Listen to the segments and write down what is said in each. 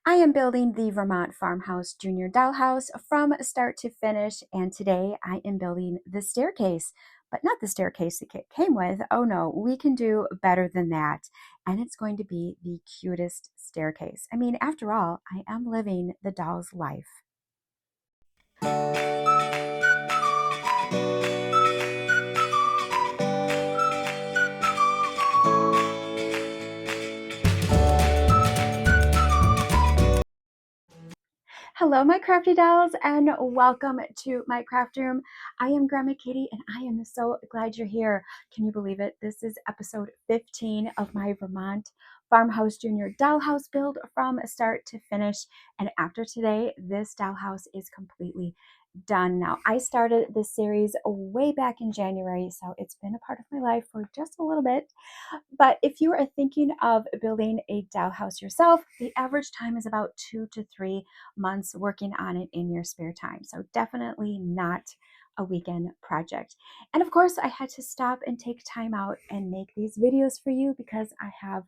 I am building the Vermont Farmhouse Junior Dollhouse from start to finish, and today I am building the staircase, but not the staircase the kit came with. Oh no, we can do better than that, and it's going to be the cutest staircase. I mean, after all, I am living the doll's life. Hello, my crafty dolls, and welcome to my craft room. I am Grandma Katie, and I am so glad you're here. Can you believe it? This is episode 15 of my Vermont Farmhouse Junior Dollhouse build from start to finish. And after today, this dollhouse is completely done. Now, I started this series way back in January, so it's been a part of my life for just a little bit. But if you are thinking of building a dollhouse yourself, the average time is about 2 to 3 months working on it in your spare time. So definitely not a weekend project. And of course, I had to stop and take time out and make these videos for you because I have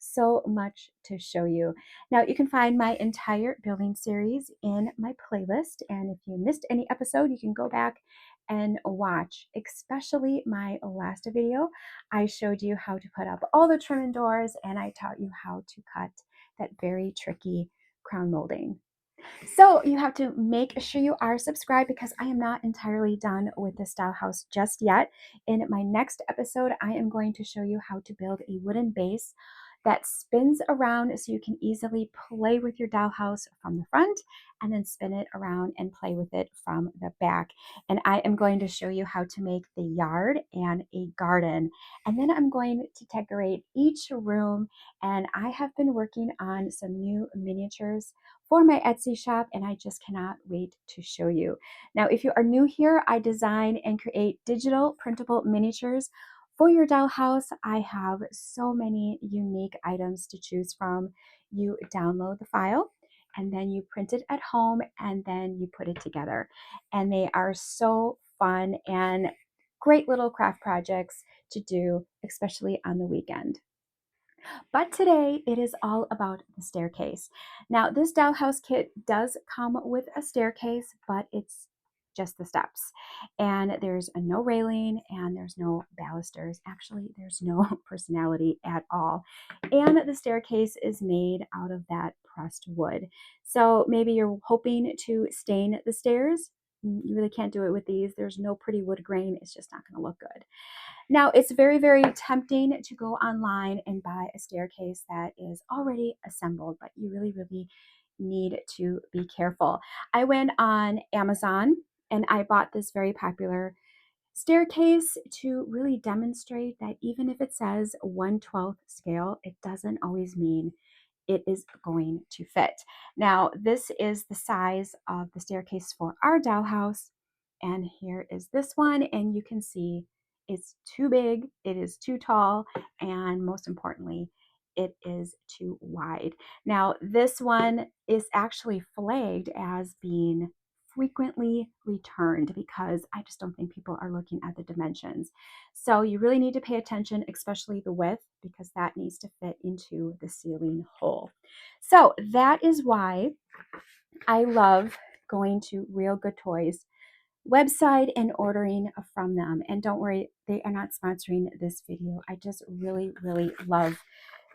so much to show you. Now, you can find my entire building series in my playlist. And if you missed any episode, you can go back and watch, especially my last video. I showed you how to put up all the trim and doors, and I taught you how to cut that very tricky crown molding. So you have to make sure you are subscribed because I am not entirely done with the style house just yet. In my next episode, I am going to show you how to build a wooden base that spins around so you can easily play with your dollhouse from the front and then spin it around and play with it from the back. And I am going to show you how to make the yard and a garden. And then I'm going to decorate each room. And I have been working on some new miniatures for my Etsy shop, and I just cannot wait to show you. Now, if you are new here, I design and create digital printable miniatures for your dollhouse. I have so many unique items to choose from. You download the file and then you print it at home and then you put it together. And they are so fun and great little craft projects to do, especially on the weekend. But today it is all about the staircase. Now, this dollhouse kit does come with a staircase, but it's just the steps. And there's no railing and there's no balusters. Actually, there's no personality at all. And the staircase is made out of that pressed wood. So maybe you're hoping to stain the stairs. You really can't do it with these. There's no pretty wood grain. It's just not going to look good. Now, it's very, very tempting to go online and buy a staircase that is already assembled, but you really, really need to be careful. I went on Amazon and I bought this very popular staircase to really demonstrate that even if it says 1/12 scale, it doesn't always mean it is going to fit. Now, this is the size of the staircase for our dollhouse, and here is this one, and you can see it's too big, it is too tall, and most importantly, it is too wide. Now, this one is actually flagged as being frequently returned because I just don't think people are looking at the dimensions. So you really need to pay attention, especially the width, because that needs to fit into the ceiling hole. So that is why I love going to Real Good Toys website and ordering from them. And don't worry, they are not sponsoring this video. I just really, really love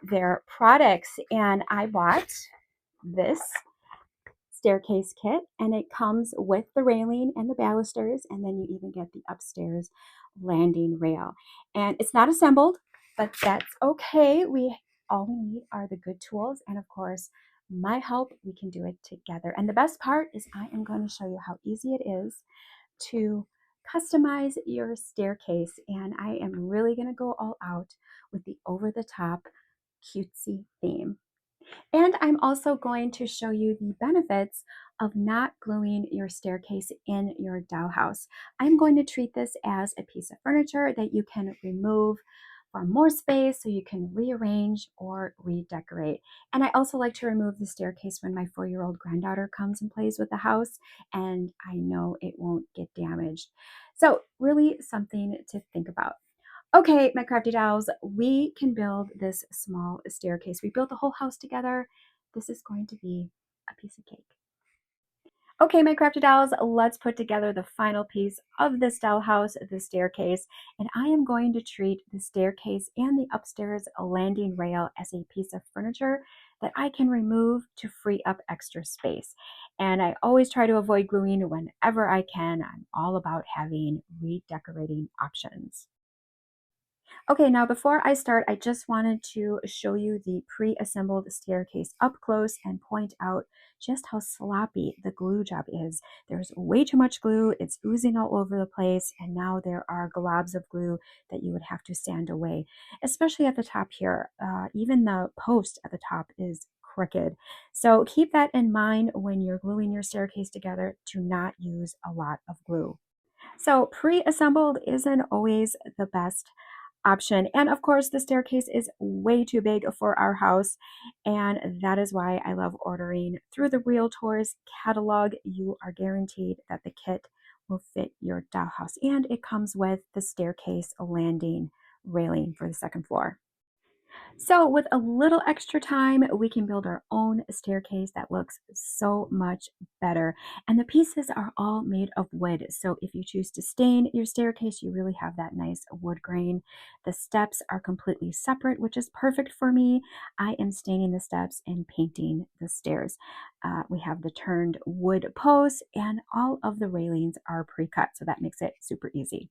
their products. And I bought this staircase kit, and it comes with the railing and the balusters, and then you even get the upstairs landing rail. And it's not assembled, but that's okay. All we need are the good tools, and of course my help. We can do it together. And the best part is I am going to show you how easy it is to customize your staircase, and I am really going to go all out with the over the top cutesy theme. And I'm also going to show you the benefits of not gluing your staircase in your dollhouse. I'm going to treat this as a piece of furniture that you can remove for more space so you can rearrange or redecorate. And I also like to remove the staircase when my 4-year-old granddaughter comes and plays with the house, and I know it won't get damaged. So really something to think about. Okay, my crafty dolls, we can build this small staircase. We built the whole house together, This is going to be a piece of cake. Okay, my crafty dolls, let's put together the final piece of this dollhouse, the staircase. And I am going to treat the staircase and the upstairs landing rail as a piece of furniture that I can remove to free up extra space. And I always try to avoid gluing whenever I can. I'm all about having redecorating options. Okay, now before I start, I just wanted to show you the pre-assembled staircase up close and point out just how sloppy the glue job is. There's way too much glue, it's oozing all over the place, and now there are globs of glue that you would have to sand away, especially at the top here. Even the post at the top is crooked. So keep that in mind when you're gluing your staircase together to not use a lot of glue. So pre-assembled isn't always the best option. And of course, the staircase is way too big for our house. And that is why I love ordering through the Realtor's catalog. You are guaranteed that the kit will fit your dollhouse. And it comes with the staircase landing railing for the second floor. So with a little extra time, we can build our own staircase that looks so much better. And the pieces are all made of wood. So if you choose to stain your staircase, you really have that nice wood grain. The steps are completely separate, which is perfect for me. I am staining the steps and painting the stairs. We have the turned wood posts and all of the railings are pre-cut. So that makes it super easy.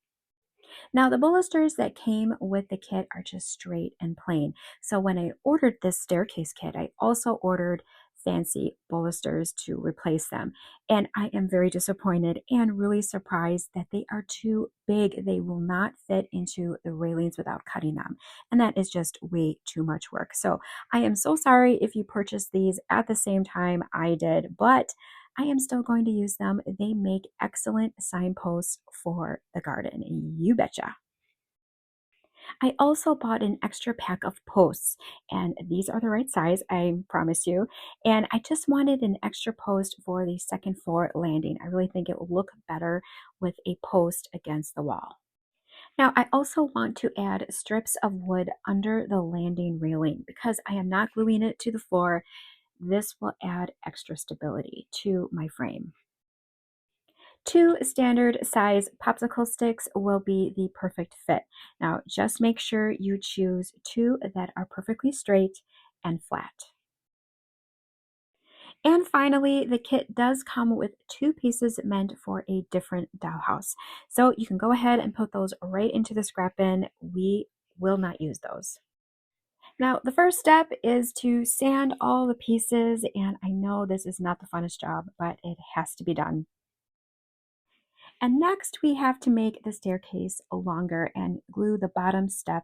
Now, the balusters that came with the kit are just straight and plain. So when I ordered this staircase kit, I also ordered fancy balusters to replace them. And I am very disappointed and really surprised that they are too big. They will not fit into the railings without cutting them. And that is just way too much work. So I am so sorry if you purchased these at the same time I did, but I am still going to use them. They make excellent signposts for the garden. You betcha. I also bought an extra pack of posts, and these are the right size, I promise you. And I just wanted an extra post for the second floor landing. I really think it will look better with a post against the wall. Now, I also want to add strips of wood under the landing railing because I am not gluing it to the floor. This will add extra stability to my frame. Two standard size popsicle sticks will be the perfect fit. Now, just make sure you choose two that are perfectly straight and flat. And finally, the kit does come with two pieces meant for a different dollhouse. So you can go ahead and put those right into the scrap bin. We will not use those. Now, the first step is to sand all the pieces, and I know this is not the funnest job, but it has to be done. And next we have to make the staircase longer and glue the bottom step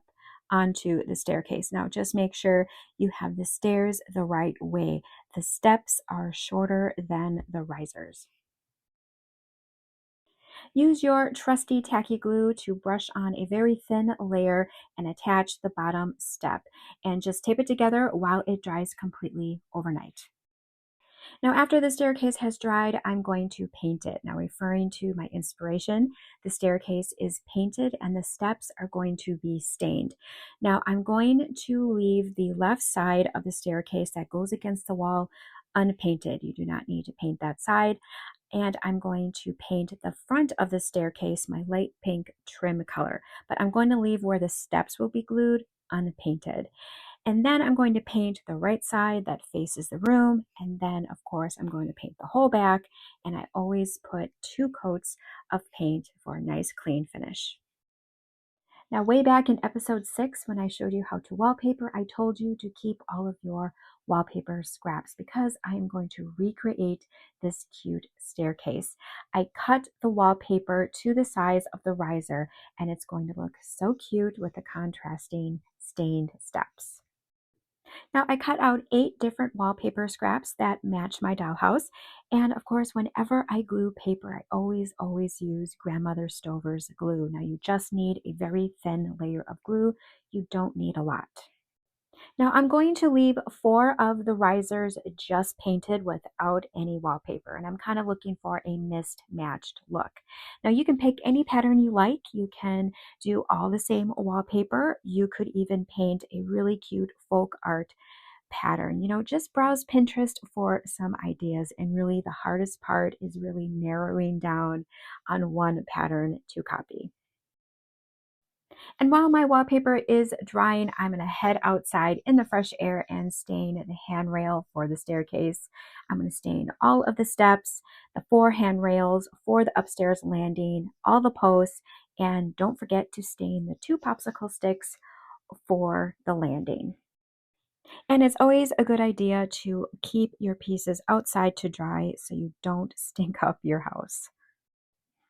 onto the staircase. Now just make sure you have the stairs the right way. The steps are shorter than the risers. Use your trusty tacky glue to brush on a very thin layer and attach the bottom step. And just tape it together while it dries completely overnight. Now, after the staircase has dried, I'm going to paint it. Now, referring to my inspiration, the staircase is painted and the steps are going to be stained. Now, I'm going to leave the left side of the staircase that goes against the wall unpainted. You do not need to paint that side. And I'm going to paint the front of the staircase my light pink trim color. But I'm going to leave where the steps will be glued unpainted. And then I'm going to paint the right side that faces the room. And then, of course, I'm going to paint the whole back. And I always put 2 coats of paint for a nice clean finish. Now, way back in episode 6, when I showed you how to wallpaper, I told you to keep all of your wallpaper scraps because I am going to recreate this cute staircase. I cut the wallpaper to the size of the riser, and it's going to look so cute with the contrasting stained steps. Now I cut out 8 different wallpaper scraps that match my dollhouse. And of course, whenever I glue paper, I always use Grandmother Stover's glue. Now you just need a very thin layer of glue. You don't need a lot. Now I'm going to leave 4 of the risers just painted without any wallpaper, and I'm kind of looking for a mismatched look. Now you can pick any pattern you like. You can do all the same wallpaper. You could even paint a really cute folk art pattern. Just browse Pinterest for some ideas. And really, the hardest part is really narrowing down on one pattern to copy. And while my wallpaper is drying, I'm going to head outside in the fresh air and stain the handrail for the staircase. I'm going to stain all of the steps, the 4 handrails for the upstairs landing, all the posts, and don't forget to stain the 2 popsicle sticks for the landing. And it's always a good idea to keep your pieces outside to dry so you don't stink up your house.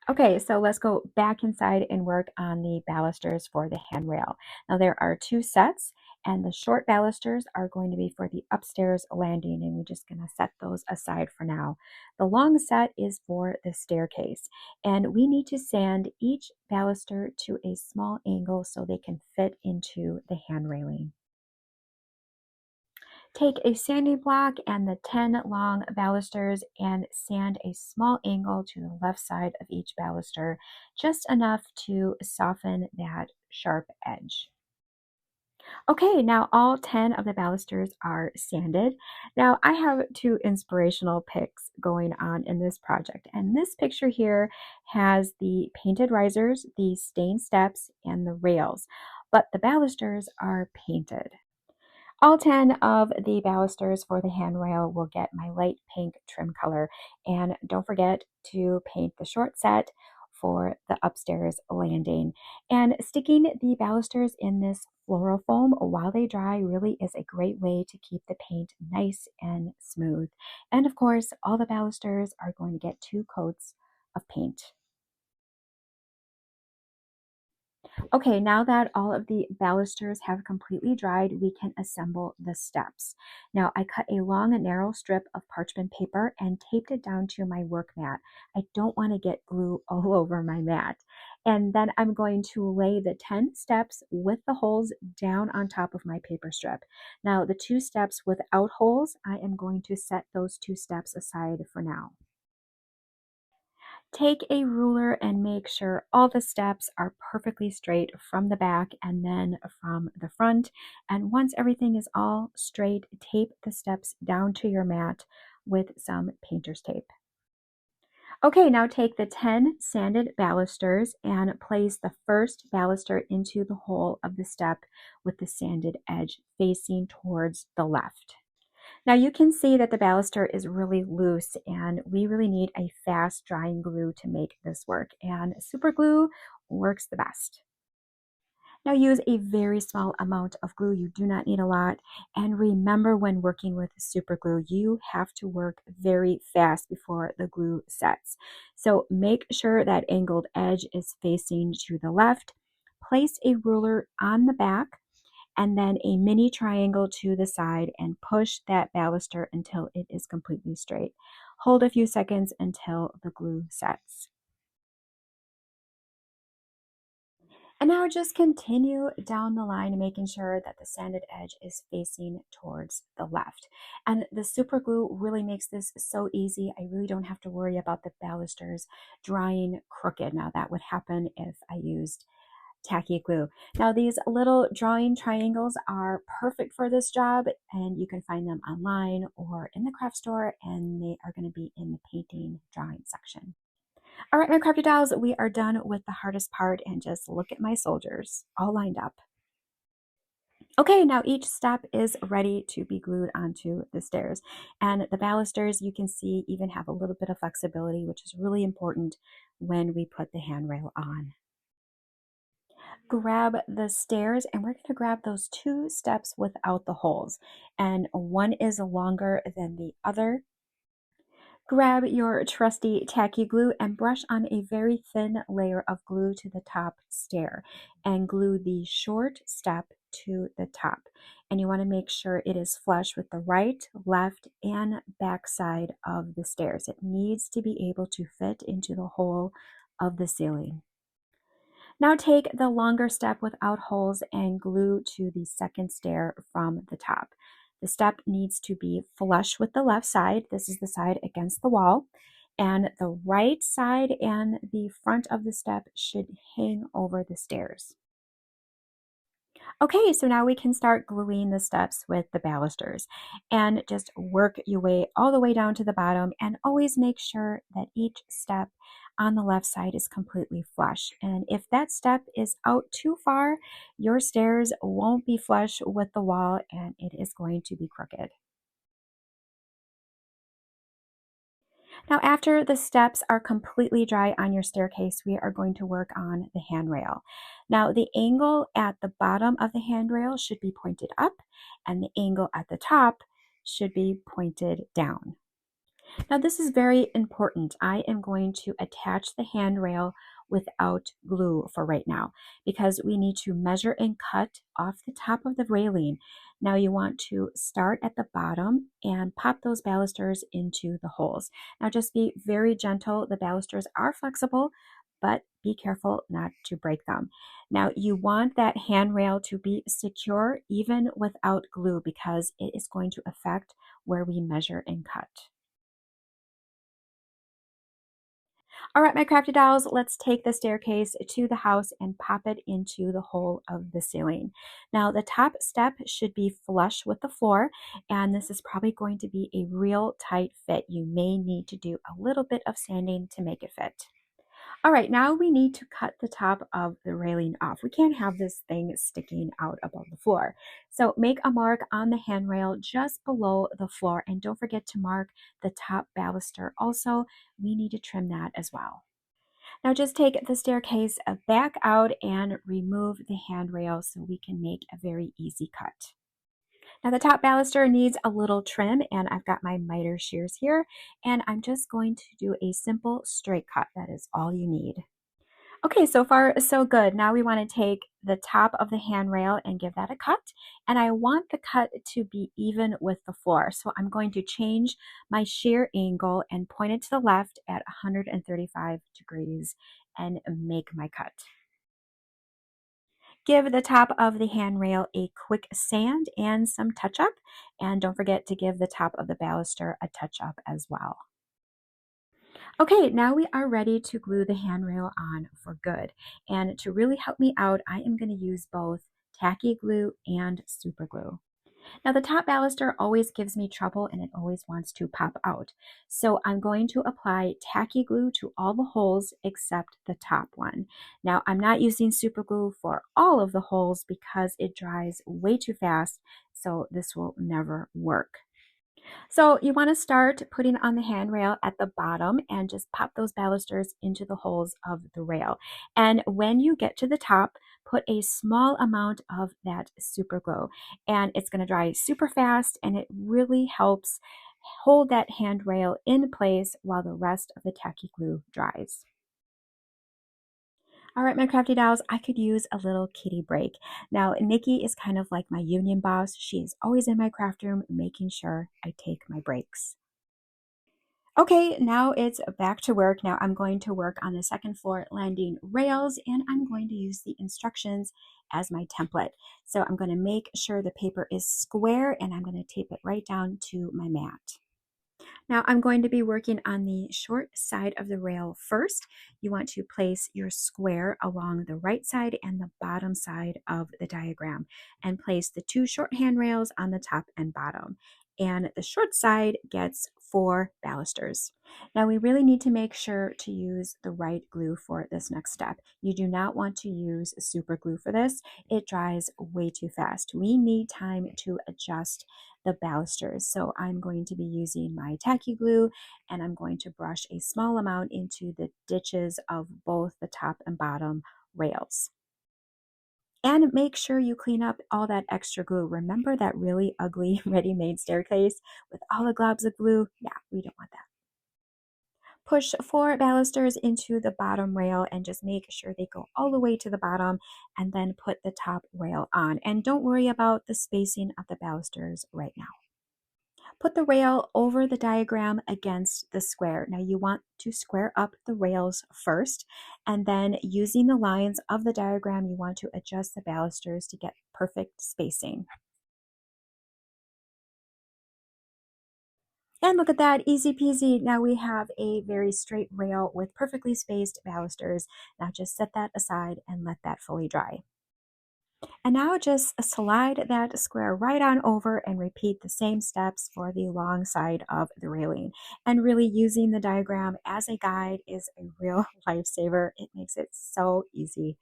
Okay, so let's go back inside and work on the balusters for the handrail. Now there are 2 sets, and the short balusters are going to be for the upstairs landing, and we're just going to set those aside for now. The long set is for the staircase, and we need to sand each baluster to a small angle so they can fit into the hand railing. Take a sanding block and the 10 long balusters and sand a small angle to the left side of each baluster, just enough to soften that sharp edge. Okay, now all 10 of the balusters are sanded. Now I have 2 inspirational pics going on in this project, and this picture here has the painted risers, the stained steps, and the rails, but the balusters are painted. All 10 of the balusters for the handrail will get my light pink trim color. And don't forget to paint the short set for the upstairs landing. And sticking the balusters in this floral foam while they dry really is a great way to keep the paint nice and smooth. And of course, all the balusters are going to get 2 coats of paint. Okay, now that all of the balusters have completely dried, we can assemble the steps. Now, I cut a long and narrow strip of parchment paper and taped it down to my work mat. I don't want to get glue all over my mat. And then I'm going to lay the 10 steps with the holes down on top of my paper strip. Now, the 2 steps without holes, I am going to set those 2 steps aside for now. Take a ruler and make sure all the steps are perfectly straight from the back and then from the front. And once everything is all straight, tape the steps down to your mat with some painter's tape. Okay, now take the 10 sanded balusters and place the first baluster into the hole of the step with the sanded edge facing towards the left. Now you can see that the baluster is really loose, and we really need a fast drying glue to make this work, and super glue works the best. Now use a very small amount of glue. You do not need a lot. And remember, when working with super glue, you have to work very fast before the glue sets. So make sure that angled edge is facing to the left. Place a ruler on the back and then a mini triangle to the side and push that baluster until it is completely straight. Hold a few seconds until the glue sets. And now just continue down the line, making sure that the sanded edge is facing towards the left. And the super glue really makes this so easy. I really don't have to worry about the balusters drying crooked. Now that would happen if I used tacky glue. Now these little drawing triangles are perfect for this job, and you can find them online or in the craft store, and they are going to be in the painting drawing section. All right, my crafty dolls, we are done with the hardest part, and just look at my soldiers all lined up. Okay, now each step is ready to be glued onto the stairs, and the balusters, you can see, even have a little bit of flexibility, which is really important when we put the handrail on. Grab the stairs, and we're going to grab those 2 steps without the holes, and one is longer than the other. Grab your trusty tacky glue and brush on a very thin layer of glue to the top stair and glue the short step to the top. And you want to make sure it is flush with the right, left, and back side of the stairs. It needs to be able to fit into the hole of the ceiling. Now take the longer step without holes and glue to the second stair from the top. The step needs to be flush with the left side. This is the side against the wall. And the right side and the front of the step should hang over the stairs. Okay, so now we can start gluing the steps with the balusters and just work your way all the way down to the bottom, and always make sure that each step on the left side is completely flush. And if that step is out too far, your stairs won't be flush with the wall and it is going to be crooked. Now, after the steps are completely dry on your staircase, we are going to work on the handrail. Now, the angle at the bottom of the handrail should be pointed up, and the angle at the top should be pointed down. Now, this is very important. I am going to attach the handrail without glue for right now because we need to measure and cut off the top of the railing. Now, you want to start at the bottom and pop those balusters into the holes. Now, just be very gentle. The balusters are flexible, but be careful not to break them. Now, you want that handrail to be secure even without glue because it is going to affect where we measure and cut. All right, my crafty dolls, let's take the staircase to the house and pop it into the hole of the ceiling. Now, the top step should be flush with the floor, and this is probably going to be a real tight fit. You may need to do a little bit of sanding to make it fit. All right, now we need to cut the top of the railing off. We can't have this thing sticking out above the floor. So make a mark on the handrail just below the floor, and don't forget to mark the top baluster also. We need to trim that as well. Now just take the staircase back out and remove the handrail so we can make a very easy cut. Now the top baluster needs a little trim, and I've got my miter shears here, and I'm just going to do a simple straight cut. That is all you need. Okay, so far so good. Now we want to take the top of the handrail and give that a cut. And I want the cut to be even with the floor. So I'm going to change my shear angle and point it to the left at 135 degrees and make my cut. Give the top of the handrail a quick sand and some touch up. And don't forget to give the top of the baluster a touch up as well. Okay, now we are ready to glue the handrail on for good. And to really help me out, I am going to use both tacky glue and super glue. Now the top baluster always gives me trouble and it always wants to pop out. So I'm going to apply tacky glue to all the holes except the top one. Now I'm not using super glue for all of the holes because it dries way too fast, so this will never work. So you want to start putting on the handrail at the bottom and just pop those balusters into the holes of the rail. And when you get to the top, put a small amount of that super glue, and it's going to dry super fast, and it really helps hold that handrail in place while the rest of the tacky glue dries. All right, my crafty dolls, I could use a little kitty break. Now, Nikki is kind of like my union boss. She is always in my craft room making sure I take my breaks. Okay, now it's back to work. Now I'm going to work on the second floor landing rails, and I'm going to use the instructions as my template. So I'm going to make sure the paper is square, and I'm going to tape it right down to my mat. Now I'm going to be working on the short side of the rail first. You want to place your square along the right side and the bottom side of the diagram, and place the two short handrails on the top and bottom. And the short side gets 4 balusters. Now we really need to make sure to use the right glue for this next step. You do not want to use super glue for this. It dries way too fast. We need time to adjust the balusters. So I'm going to be using my tacky glue, and I'm going to brush a small amount into the ditches of both the top and bottom rails. And make sure you clean up all that extra glue. Remember that really ugly ready-made staircase with all the globs of glue? Yeah, we don't want that. Push 4 balusters into the bottom rail and just make sure they go all the way to the bottom, and then put the top rail on. And don't worry about the spacing of the balusters right now. Put the rail over the diagram against the square. Now you want to square up the rails first, and then using the lines of the diagram, you want to adjust the balusters to get perfect spacing. And look at that, easy peasy. Now we have a very straight rail with perfectly spaced balusters. Now just set that aside and let that fully dry. And now just slide that square right on over and repeat the same steps for the long side of the railing. And really using the diagram as a guide is a real lifesaver. It makes it so easy.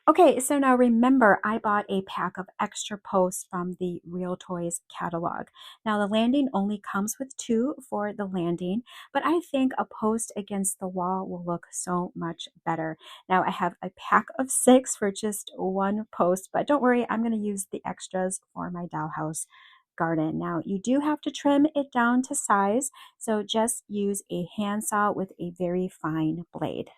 Okay, so now remember, I bought a pack of extra posts from the Real Toys catalog. Now, the landing only comes with two for the landing, but I think a post against the wall will look so much better. Now, I have a pack of six for just one post, but don't worry, I'm going to use the extras for my dollhouse garden. Now, you do have to trim it down to size, so just use a handsaw with a very fine blade.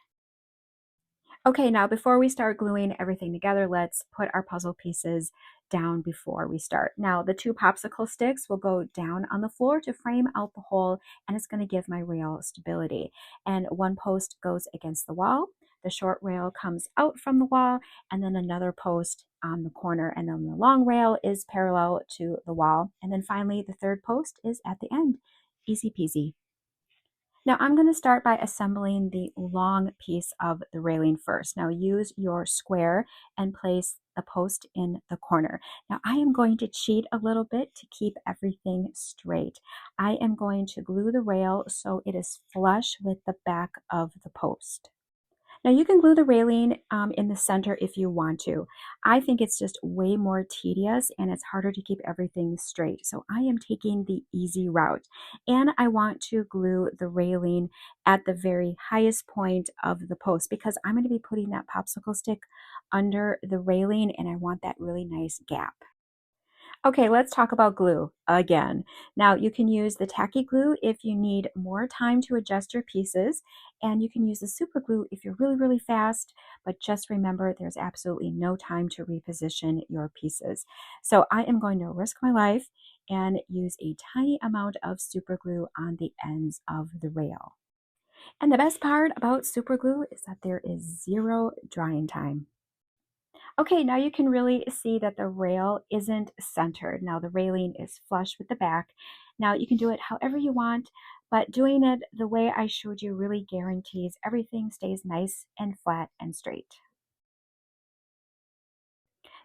Okay, now before we start gluing everything together, let's put our puzzle pieces down before we start. Now, the two popsicle sticks will go down on the floor to frame out the hole, and it's going to give my rail stability. And one post goes against the wall, the short rail comes out from the wall, and then another post on the corner, and then the long rail is parallel to the wall. And then finally, the third post is at the end. Easy peasy. Now I'm going to start by assembling the long piece of the railing first. Now use your square and place the post in the corner. Now I am going to cheat a little bit to keep everything straight. I am going to glue the rail so it is flush with the back of the post. Now you can glue the railing in the center if you want to. I think it's just way more tedious and it's harder to keep everything straight. So I am taking the easy route. And I want to glue the railing at the very highest point of the post because I'm going to be putting that popsicle stick under the railing and I want that really nice gap. Okay, let's talk about glue again. Now, you can use the tacky glue if you need more time to adjust your pieces, and you can use the super glue if you're really, really fast, but just remember there's absolutely no time to reposition your pieces. So I am going to risk my life and use a tiny amount of super glue on the ends of the rail. And the best part about super glue is that there is zero drying time. Okay, now you can really see that the rail isn't centered. Now the railing is flush with the back. Now you can do it however you want, but doing it the way I showed you really guarantees everything stays nice and flat and straight.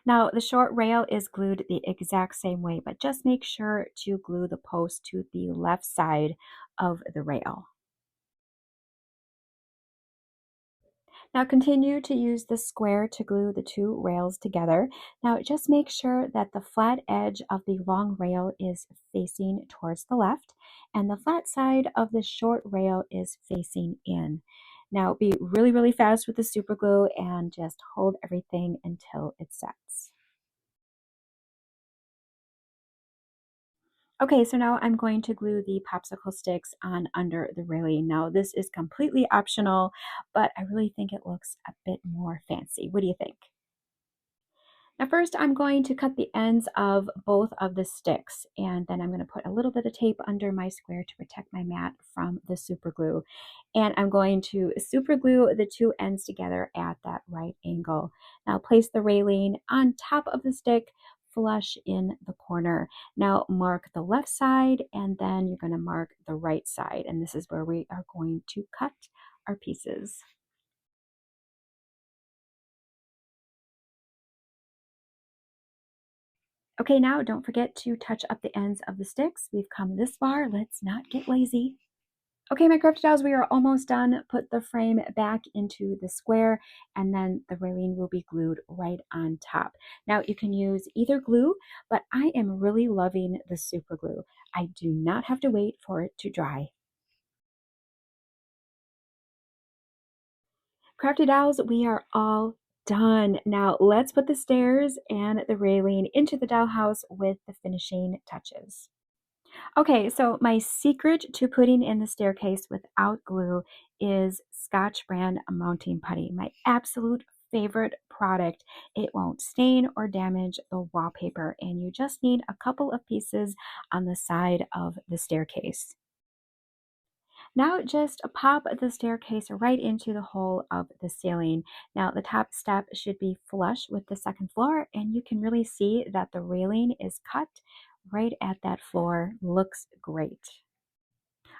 Now the short rail is glued the exact same way, but just make sure to glue the post to the left side of the rail. Now continue to use the square to glue the two rails together. Now just make sure that the flat edge of the long rail is facing towards the left and the flat side of the short rail is facing in. Now be really, really fast with the super glue and just hold everything until it sets. Okay, so now I'm going to glue the popsicle sticks on under the railing. Now this is completely optional, but I really think it looks a bit more fancy. What do you think? Now first I'm going to cut the ends of both of the sticks and then I'm going to put a little bit of tape under my square to protect my mat from the super glue. And I'm going to super glue the two ends together at that right angle. Now place the railing on top of the stick flush in the corner. Now mark the left side and then you're going to mark the right side and this is where we are going to cut our pieces. Okay, now don't forget to touch up the ends of the sticks. We've come this far. Let's not get lazy. Okay, my crafty dolls, we are almost done. Put the frame back into the square and then the railing will be glued right on top. Now you can use either glue, but I am really loving the super glue. I do not have to wait for it to dry. Crafty dolls, we are all done. Now let's put the stairs and the railing into the dollhouse with the finishing touches. Okay, so my secret to putting in the staircase without glue is Scotch brand mounting putty, my absolute favorite product. It won't stain or damage the wallpaper, and you just need a couple of pieces on the side of the staircase. Now just pop the staircase right into the hole of the ceiling. Now the top step should be flush with the second floor and you can really see that the railing is cut right at that floor. Looks great.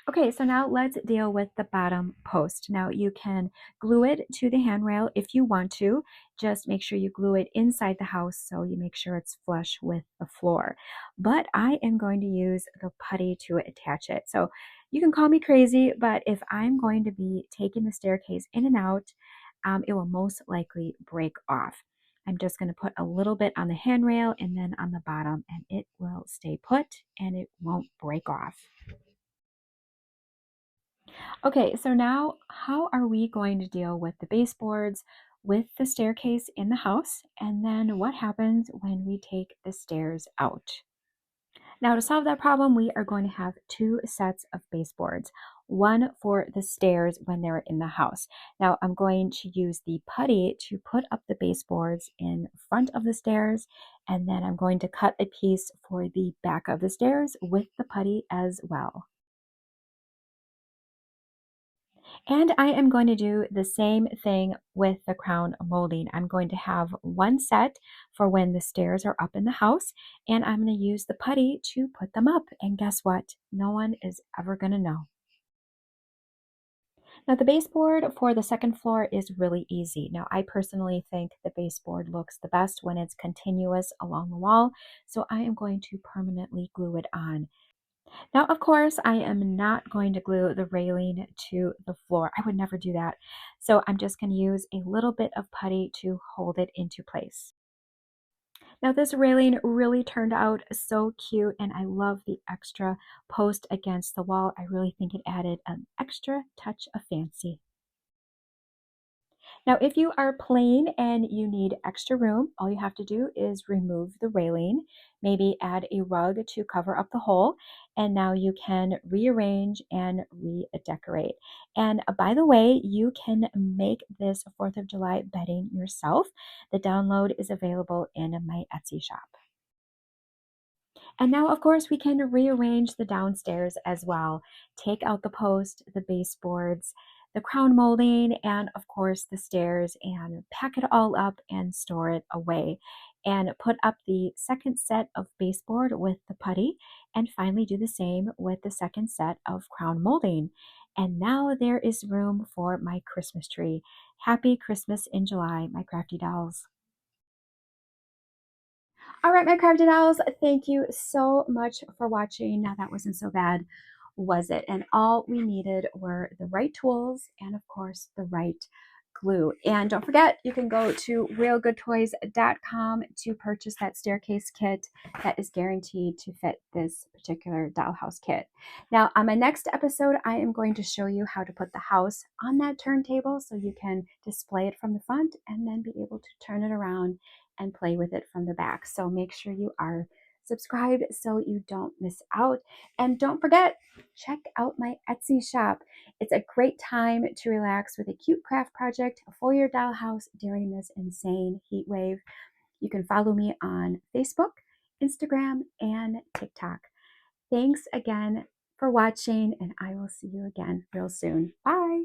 Okay, so now let's deal with the bottom post. Now you can glue it to the handrail if you want to. Just make sure you glue it inside the house so you make sure it's flush with the floor. But I am going to use the putty to attach it. So you can call me crazy, but if I'm going to be taking the staircase in and out, it will most likely break off. I'm just going to put a little bit on the handrail and then on the bottom, and it will stay put and it won't break off. Okay, so now how are we going to deal with the baseboards with the staircase in the house? And then what happens when we take the stairs out? Now, to solve that problem, we are going to have two sets of baseboards. One for the stairs when they're in the house. Now, I'm going to use the putty to put up the baseboards in front of the stairs, and then I'm going to cut a piece for the back of the stairs with the putty as well. And I am going to do the same thing with the crown molding. I'm going to have one set for when the stairs are up in the house, and I'm going to use the putty to put them up. And guess what? No one is ever going to know. Now, the baseboard for the second floor is really easy. Now, I personally think the baseboard looks the best when it's continuous along the wall, so I am going to permanently glue it on. Now, of course, I am not going to glue the railing to the floor. I would never do that. So I'm just going to use a little bit of putty to hold it into place. Now, this railing really turned out so cute, and I love the extra post against the wall. I really think it added an extra touch of fancy. Now, if you are plain and you need extra room, all you have to do is remove the railing, maybe add a rug to cover up the hole, and now you can rearrange and redecorate. And by the way, you can make this 4th of July bedding yourself. The download is available in my Etsy shop. And now, of course, we can rearrange the downstairs as well. Take out the post, the baseboards, the crown molding, and of course the stairs, and pack it all up and store it away. And put up the second set of baseboard with the putty, and finally do the same with the second set of crown molding. And now there is room for my Christmas tree. Happy Christmas in July, my crafty dolls. All right, my crafty dolls, thank you so much for watching. Now that wasn't so bad, was it? And all we needed were the right tools and of course the right glue. And don't forget, you can go to realgoodtoys.com to purchase that staircase kit that is guaranteed to fit this particular dollhouse kit. Now, on my next episode, I am going to show you how to put the house on that turntable so you can display it from the front and then be able to turn it around and play with it from the back. So make sure you are subscribed so you don't miss out. And don't forget, check out my Etsy shop. It's a great time to relax with a cute craft project for your dollhouse during this insane heat wave. You can follow me on Facebook, Instagram, and TikTok. Thanks again for watching, and I will see you again real soon. Bye.